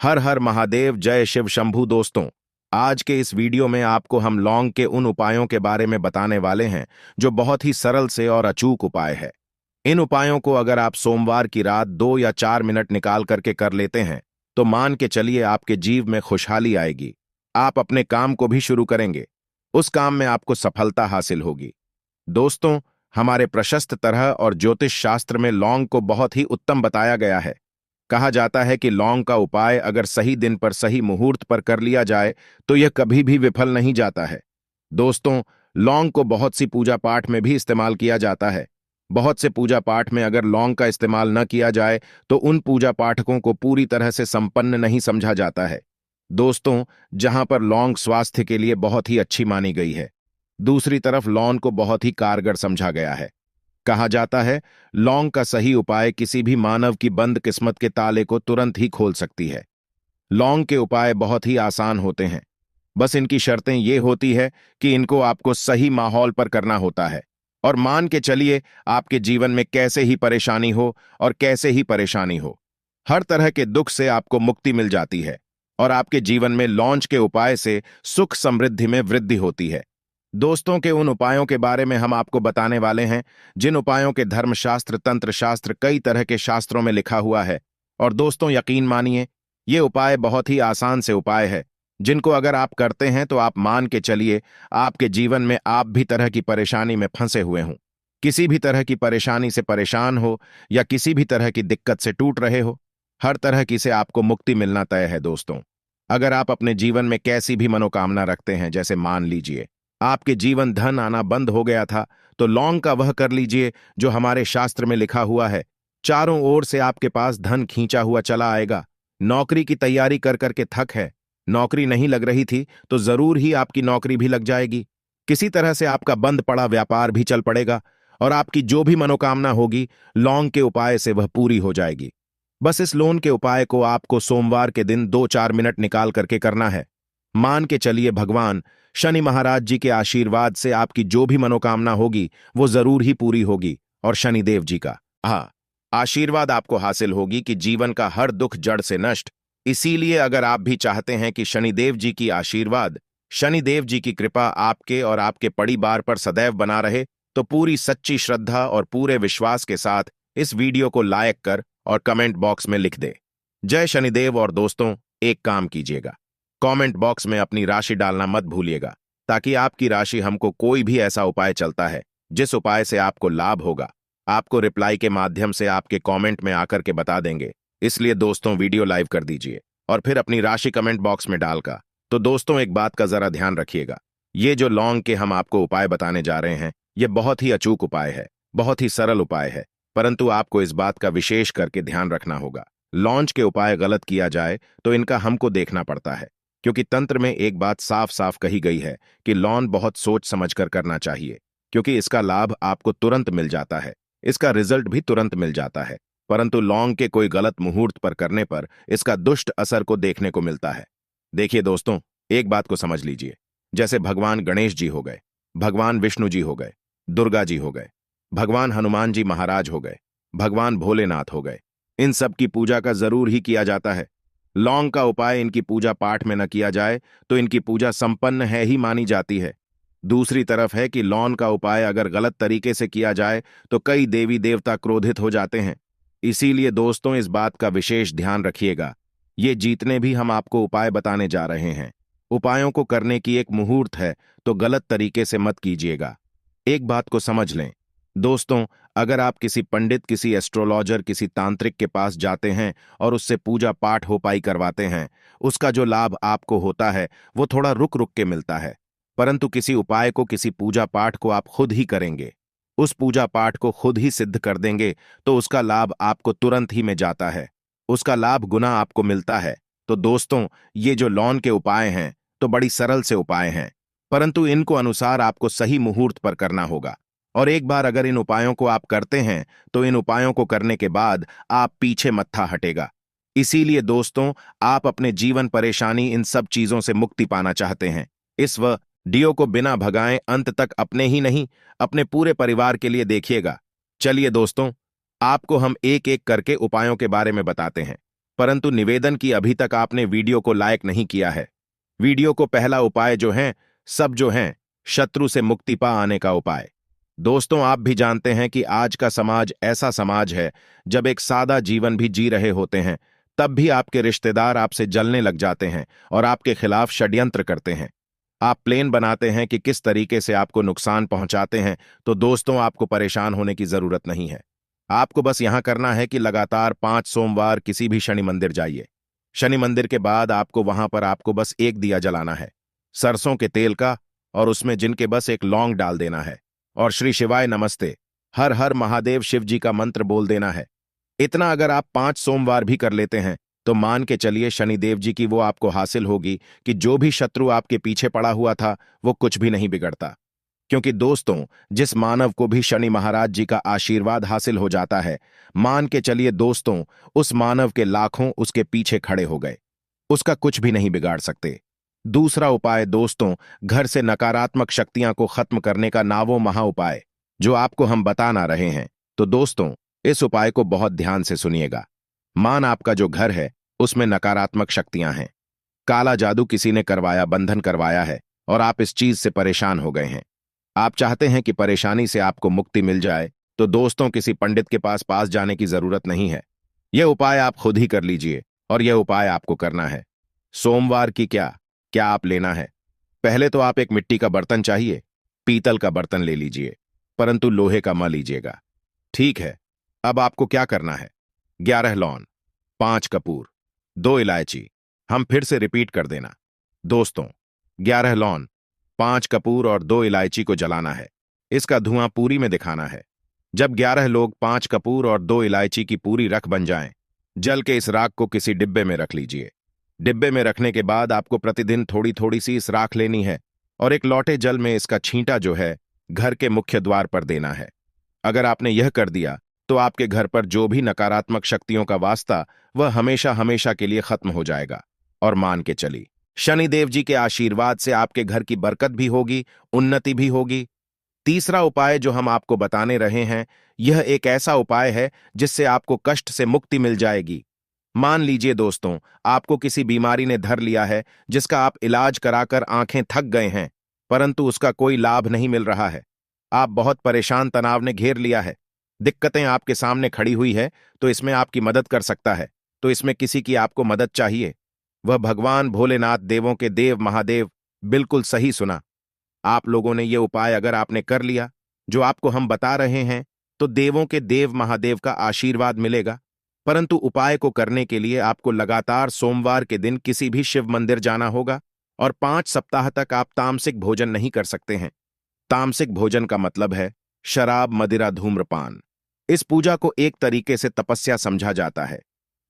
हर हर महादेव, जय शिव शंभू। दोस्तों, आज के इस वीडियो में आपको हम लौंग के उन उपायों के बारे में बताने वाले हैं जो बहुत ही सरल से और अचूक उपाय है। इन उपायों को अगर आप सोमवार की रात 2 या 4 मिनट निकाल करके कर लेते हैं तो मान के चलिए आपके जीव में खुशहाली आएगी। आप अपने काम को भी शुरू करेंगे, उस काम में आपको सफलता हासिल होगी। दोस्तों, हमारे प्रशस्त तरह और ज्योतिष शास्त्र में लौंग को बहुत ही उत्तम बताया गया है। कहा जाता है कि लौंग का उपाय अगर सही दिन पर सही मुहूर्त पर कर लिया जाए तो यह कभी भी विफल नहीं जाता है। दोस्तों, लौंग को बहुत सी पूजा पाठ में भी इस्तेमाल किया जाता है। बहुत से पूजा पाठ में अगर लौंग का इस्तेमाल न किया जाए तो उन पूजा पाठकों को पूरी तरह से संपन्न नहीं समझा जाता है। दोस्तों, जहां पर लौंग स्वास्थ्य के लिए बहुत ही अच्छी मानी गई है, दूसरी तरफ लौंग को बहुत ही कारगर समझा गया है। कहा जाता है, लौंग का सही उपाय किसी भी मानव की बंद किस्मत के ताले को तुरंत ही खोल सकती है। लौंग के उपाय बहुत ही आसान होते हैं, बस इनकी शर्तें ये होती है कि इनको आपको सही माहौल पर करना होता है। और मान के चलिए, आपके जीवन में कैसे ही परेशानी हो और कैसे ही परेशानी हो, हर तरह के दुख से आपको मुक्ति मिल जाती है और आपके जीवन में लौंग के उपाय से सुख समृद्धि में वृद्धि होती है। दोस्तों, के उन उपायों के बारे में हम आपको बताने वाले हैं जिन उपायों के धर्मशास्त्र, तंत्र शास्त्र, कई तरह के शास्त्रों में लिखा हुआ है। और दोस्तों, यकीन मानिए, ये उपाय बहुत ही आसान से उपाय है जिनको अगर आप करते हैं तो आप मान के चलिए आपके जीवन में आप भी तरह की परेशानी में फंसे हुए हों, किसी भी तरह की परेशानी से परेशान हो या किसी भी तरह की दिक्कत से टूट रहे हो, हर तरह की से आपको मुक्ति मिलना तय है। दोस्तों, अगर आप अपने जीवन में कैसी भी मनोकामना रखते हैं, जैसे मान लीजिए आपके जीवन धन आना बंद हो गया था, तो लौंग का वह कर लीजिए जो हमारे शास्त्र में लिखा हुआ है। चारों ओर से आपके पास धन खींचा हुआ चला आएगा। नौकरी की तैयारी कर करके थक है, नौकरी नहीं लग रही थी तो जरूर ही आपकी नौकरी भी लग जाएगी। किसी तरह से आपका बंद पड़ा व्यापार भी चल पड़ेगा और आपकी जो भी मनोकामना होगी, लौंग के उपाय से वह पूरी हो जाएगी। बस इस लौंग के उपाय को आपको सोमवार के दिन 2-4 मिनट निकाल करके करना है। मान के चलिए भगवान शनि महाराज जी के आशीर्वाद से आपकी जो भी मनोकामना होगी वो जरूर ही पूरी होगी और शनिदेव जी का आशीर्वाद आपको हासिल होगी कि जीवन का हर दुख जड़ से नष्ट। इसीलिए अगर आप भी चाहते हैं कि शनिदेव जी की आशीर्वाद, शनिदेव जी की कृपा आपके और आपके परिवार पर सदैव बना रहे, तो पूरी सच्ची श्रद्धा और पूरे विश्वास के साथ इस वीडियो को लाइक कर और कमेंट बॉक्स में लिख दे जय शनिदेव। और दोस्तों, एक काम कीजिएगा, कमेंट बॉक्स में अपनी राशि डालना मत भूलिएगा, ताकि आपकी राशि हमको कोई भी ऐसा उपाय चलता है जिस उपाय से आपको लाभ होगा, आपको रिप्लाई के माध्यम से आपके कमेंट में आकर के बता देंगे। इसलिए दोस्तों, वीडियो लाइव कर दीजिए और फिर अपनी राशि कमेंट बॉक्स में डालकर। तो दोस्तों, एक बात का जरा ध्यान रखिएगा, ये जो लौंग के हम आपको उपाय बताने जा रहे हैं, ये बहुत ही अचूक उपाय है, बहुत ही सरल उपाय है, परंतु आपको इस बात का विशेष करके ध्यान रखना होगा। लौंग के उपाय गलत किया जाए तो इनका हमको देखना पड़ता है, क्योंकि तंत्र में एक बात साफ साफ कही गई है कि लौंग बहुत सोच समझकर करना चाहिए, क्योंकि इसका लाभ आपको तुरंत मिल जाता है, इसका रिजल्ट भी तुरंत मिल जाता है। परंतु लौंग के कोई गलत मुहूर्त पर करने पर इसका दुष्ट असर को देखने को मिलता है। देखिए दोस्तों, एक बात को समझ लीजिए, जैसे भगवान गणेश जी हो गए, भगवान विष्णु जी हो गए, दुर्गा जी हो गए, भगवान हनुमान जी महाराज हो गए, भगवान भोलेनाथ हो गए, इन सब की पूजा का जरूर ही किया जाता है। लौंग का उपाय इनकी पूजा पाठ में न किया जाए तो इनकी पूजा संपन्न है ही मानी जाती है। दूसरी तरफ है कि लौंग का उपाय अगर गलत तरीके से किया जाए तो कई देवी देवता क्रोधित हो जाते हैं। इसीलिए दोस्तों, इस बात का विशेष ध्यान रखिएगा। ये जितने भी हम आपको उपाय बताने जा रहे हैं, उपायों को करने की एक मुहूर्त है, तो गलत तरीके से मत कीजिएगा। एक बात को समझ लें दोस्तों, अगर आप किसी पंडित, किसी एस्ट्रोलॉजर, किसी तांत्रिक के पास जाते हैं और उससे पूजा पाठ हो पाई करवाते हैं, उसका जो लाभ आपको होता है वो थोड़ा रुक रुक के मिलता है। परंतु किसी उपाय को, किसी पूजा पाठ को आप खुद ही करेंगे, उस पूजा पाठ को खुद ही सिद्ध कर देंगे, तो उसका लाभ आपको तुरंत ही में जाता है, उसका लाभ गुना आपको मिलता है। तो दोस्तों, ये जो लौंग के उपाय हैं तो बड़ी सरल से उपाय हैं, परंतु इनको अनुसार आपको सही मुहूर्त पर करना होगा। और एक बार अगर इन उपायों को आप करते हैं तो इन उपायों को करने के बाद आप पीछे मत्था हटेगा। इसीलिए दोस्तों, आप अपने जीवन परेशानी इन सब चीजों से मुक्ति पाना चाहते हैं, इस वीडियो को बिना भगाएं अंत तक अपने ही नहीं, अपने पूरे परिवार के लिए देखिएगा। चलिए दोस्तों, आपको हम एक एक करके उपायों के बारे में बताते हैं। परंतु निवेदन की अभी तक आपने वीडियो को लाइक नहीं किया है। वीडियो को पहला उपाय जो हैं शत्रु से मुक्ति पा आने का उपाय। दोस्तों, आप भी जानते हैं कि आज का समाज ऐसा समाज है जब एक सादा जीवन भी जी रहे होते हैं तब भी आपके रिश्तेदार आपसे जलने लग जाते हैं और आपके खिलाफ षड्यंत्र करते हैं। आप प्लान बनाते हैं कि किस तरीके से आपको नुकसान पहुंचाते हैं, तो दोस्तों आपको परेशान होने की जरूरत नहीं है। आपको बस यहां करना है कि लगातार 5 सोमवार किसी भी शनि मंदिर जाइए। शनि मंदिर के बाद आपको वहां पर आपको बस एक दिया जलाना है, सरसों के तेल का, और उसमें जिनके बस एक लौंग डाल देना है और श्री शिवाय नमस्ते, हर हर महादेव शिव जी का मंत्र बोल देना है। इतना अगर आप 5 सोमवार भी कर लेते हैं तो मान के चलिए शनिदेव जी की वो आपको हासिल होगी कि जो भी शत्रु आपके पीछे पड़ा हुआ था वो कुछ भी नहीं बिगड़ता। क्योंकि दोस्तों, जिस मानव को भी शनि महाराज जी का आशीर्वाद हासिल हो जाता है, मान के चलिए दोस्तों, उस मानव के लाखों उसके पीछे खड़े हो गए, उसका कुछ भी नहीं बिगाड़ सकते। दूसरा उपाय दोस्तों, घर से नकारात्मक शक्तियां को खत्म करने का नावो महा उपाय, जो आपको हम बताना रहे हैं। तो दोस्तों, इस उपाय को बहुत ध्यान से सुनिएगा। मान आपका जो घर है उसमें नकारात्मक शक्तियां हैं, काला जादू किसी ने करवाया, बंधन करवाया है और आप इस चीज से परेशान हो गए हैं। आप चाहते हैं कि परेशानी से आपको मुक्ति मिल जाए, तो दोस्तों किसी पंडित के पास जाने की जरूरत नहीं है। यह उपाय आप खुद ही कर लीजिए और यह उपाय आपको करना है। सोमवार की क्या क्या आप लेना है? पहले तो आप एक मिट्टी का बर्तन चाहिए, पीतल का बर्तन ले लीजिए, परंतु लोहे का मत लीजिएगा। ठीक है, अब आपको क्या करना है? 11 लौंग, 5 कपूर, 2 इलायची। हम फिर से रिपीट कर देना दोस्तों, 11 लौंग, 5 कपूर और 2 इलायची को जलाना है। इसका धुआं पूरी में दिखाना है। जब 11 लोग 5 कपूर और 2 इलायची की पूरी रख बन जाएं, जल के इस राख को किसी डिब्बे में रख लीजिए। डिब्बे में रखने के बाद आपको प्रतिदिन थोड़ी थोड़ी सी इस राख लेनी है और एक लौटे जल में इसका छींटा जो है घर के मुख्य द्वार पर देना है। अगर आपने यह कर दिया तो आपके घर पर जो भी नकारात्मक शक्तियों का वास्ता वह हमेशा हमेशा के लिए खत्म हो जाएगा। और मान के चली, शनिदेव जी के आशीर्वाद से आपके घर की बरकत भी होगी, उन्नति भी होगी। तीसरा उपाय जो हम आपको बताने रहे हैं, यह एक ऐसा उपाय है जिससे आपको कष्ट से मुक्ति मिल जाएगी। मान लीजिए दोस्तों, आपको किसी बीमारी ने धर लिया है जिसका आप इलाज कराकर आंखें थक गए हैं, परंतु उसका कोई लाभ नहीं मिल रहा है। आप बहुत परेशान, तनाव ने घेर लिया है, दिक्कतें आपके सामने खड़ी हुई है, तो इसमें आपकी मदद कर सकता है। तो इसमें किसी की आपको मदद चाहिए, वह भगवान भोलेनाथ, देवों के देव महादेव। बिल्कुल सही सुना। आप लोगों ने यह उपाय अगर आपने कर लिया जो आपको हम बता रहे हैं, तो देवों के देव महादेव का आशीर्वाद मिलेगा। परंतु उपाय को करने के लिए आपको लगातार सोमवार के दिन किसी भी शिव मंदिर जाना होगा और 5 सप्ताह तक आप तामसिक भोजन नहीं कर सकते हैं। तामसिक भोजन का मतलब है शराब, मदिरा, धूम्रपान। इस पूजा को एक तरीके से तपस्या समझा जाता है।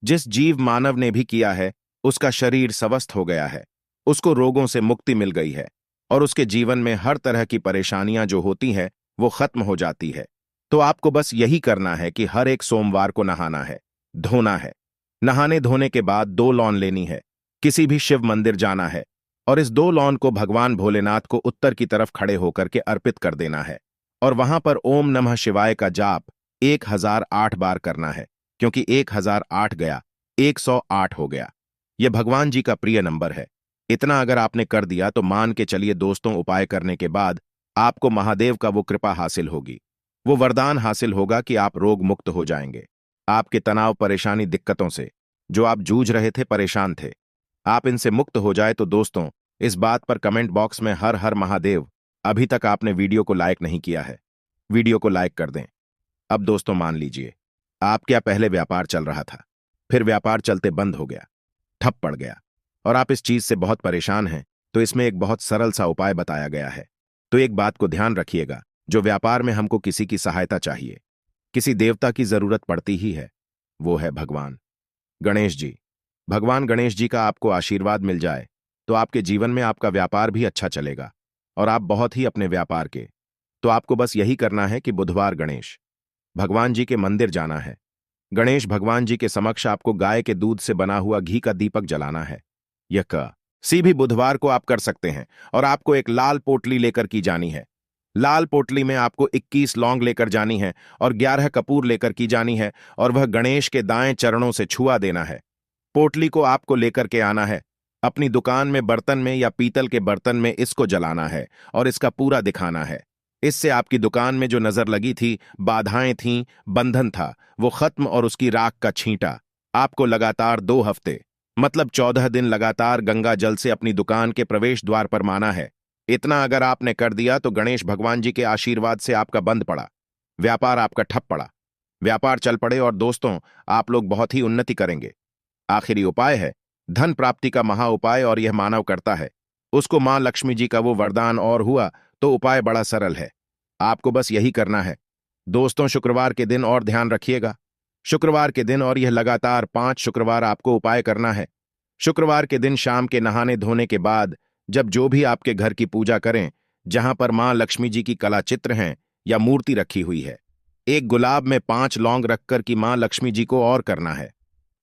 जिस जीव मानव ने भी किया है उसका शरीर स्वस्थ हो गया है, उसको रोगों से मुक्ति मिल गई है और उसके जीवन में हर तरह की परेशानियां जो होती हैं वो खत्म हो जाती है। तो आपको बस यही करना है कि हर एक सोमवार को नहाना है, धोना है। नहाने धोने के बाद 2 लौंग लेनी है, किसी भी शिव मंदिर जाना है और इस 2 लौंग को भगवान भोलेनाथ को उत्तर की तरफ खड़े होकर के अर्पित कर देना है और वहां पर ओम नमः शिवाय का जाप 1008 बार करना है, क्योंकि 1008 गया 108 हो गया। यह भगवान जी का प्रिय नंबर है। इतना अगर आपने कर दिया तो मान के चलिए दोस्तों, उपाय करने के बाद आपको महादेव का वो कृपा हासिल होगी, वो वरदान हासिल होगा कि आप रोग मुक्त हो जाएंगे। आपके तनाव, परेशानी, दिक्कतों से जो आप जूझ रहे थे, परेशान थे, आप इनसे मुक्त हो जाए। तो दोस्तों, इस बात पर कमेंट बॉक्स में हर हर महादेव। अभी तक आपने वीडियो को लाइक नहीं किया है, वीडियो को लाइक कर दें। अब दोस्तों मान लीजिए, आप क्या पहले व्यापार चल रहा था, फिर व्यापार चलते बंद हो गया, ठप पड़ गया और आप इस चीज से बहुत परेशान हैं, तो इसमें एक बहुत सरल सा उपाय बताया गया है। तो एक बात को ध्यान रखिएगा, जो व्यापार में हमको किसी की सहायता चाहिए, किसी देवता की जरूरत पड़ती ही है, वो है भगवान गणेश जी। भगवान गणेश जी का आपको आशीर्वाद मिल जाए तो आपके जीवन में आपका व्यापार भी अच्छा चलेगा और आप बहुत ही अपने व्यापार के। तो आपको बस यही करना है कि बुधवार गणेश भगवान जी के मंदिर जाना है। गणेश भगवान जी के समक्ष आपको गाय के दूध से बना हुआ घी का दीपक जलाना है। यह किसी भी बुधवार को आप कर सकते हैं और आपको एक लाल पोटली लेकर की जानी है। लाल पोटली में आपको 21 लौंग लेकर जानी है और 11 कपूर लेकर की जानी है और वह गणेश के दाएं चरणों से छुआ देना है। पोटली को आपको लेकर के आना है। अपनी दुकान में बर्तन में या पीतल के बर्तन में इसको जलाना है और इसका पूरा दिखाना है। इससे आपकी दुकान में जो नजर लगी थी, बाधाएं थीं, बंधन था, वो खत्म और उसकी राख का छींटा। आपको लगातार 2 हफ्ते मतलब 14 दिन लगातार गंगा जल से अपनी दुकान के प्रवेश द्वार पर माना है। इतना अगर आपने कर दिया तो गणेश भगवान जी के आशीर्वाद से आपका बंद पड़ा, व्यापार आपका ठप पड़ा, व्यापार चल पड़े और दोस्तों आप लोग बहुत ही उन्नति करेंगे। आखिरी उपाय है धन प्राप्ति का महा उपाय और यह मानव करता है, उसको मां लक्ष्मी जी का वो वरदान और हुआ। तो उपाय बड़ा सरल है, आपको बस यही करना है। दोस्तों शुक्रवार के दिन और ध्यान रखिएगा, शुक्रवार के दिन और यह लगातार 5 शुक्रवार आपको उपाय करना है। शुक्रवार के दिन शाम के नहाने धोने के बाद जब जो भी आपके घर की पूजा करें, जहां पर मां लक्ष्मी जी की कला चित्र हैं या मूर्ति रखी हुई है, एक गुलाब में 5 लौंग रखकर कि मां लक्ष्मी जी को और करना है।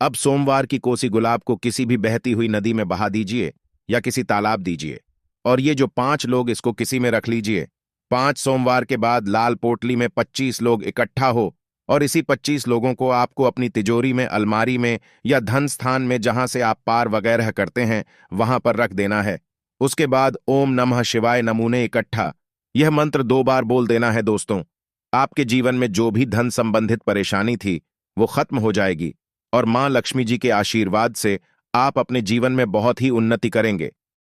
अब सोमवार की कोसी गुलाब को किसी भी बहती हुई नदी में बहा दीजिए या किसी तालाब दीजिए, और ये जो 5 लोग इसको किसी में रख लीजिए। 5 सोमवार के बाद लाल पोटली में 25 लोग इकट्ठा हो और इसी 25 लोगों को आपको अपनी तिजोरी में, अलमारी में या धन स्थान में जहां से आप पार वगैरह करते हैं वहां पर रख देना है। उसके बाद ओम नमः शिवाय नमूने इकट्ठा यह मंत्र 2 बार बोल देना है। दोस्तों आपके जीवन में जो भी धन संबंधित परेशानी थी वो खत्म हो जाएगी और मां लक्ष्मी जी के आशीर्वाद से आप अपने जीवन में बहुत ही उन्नति करेंगे।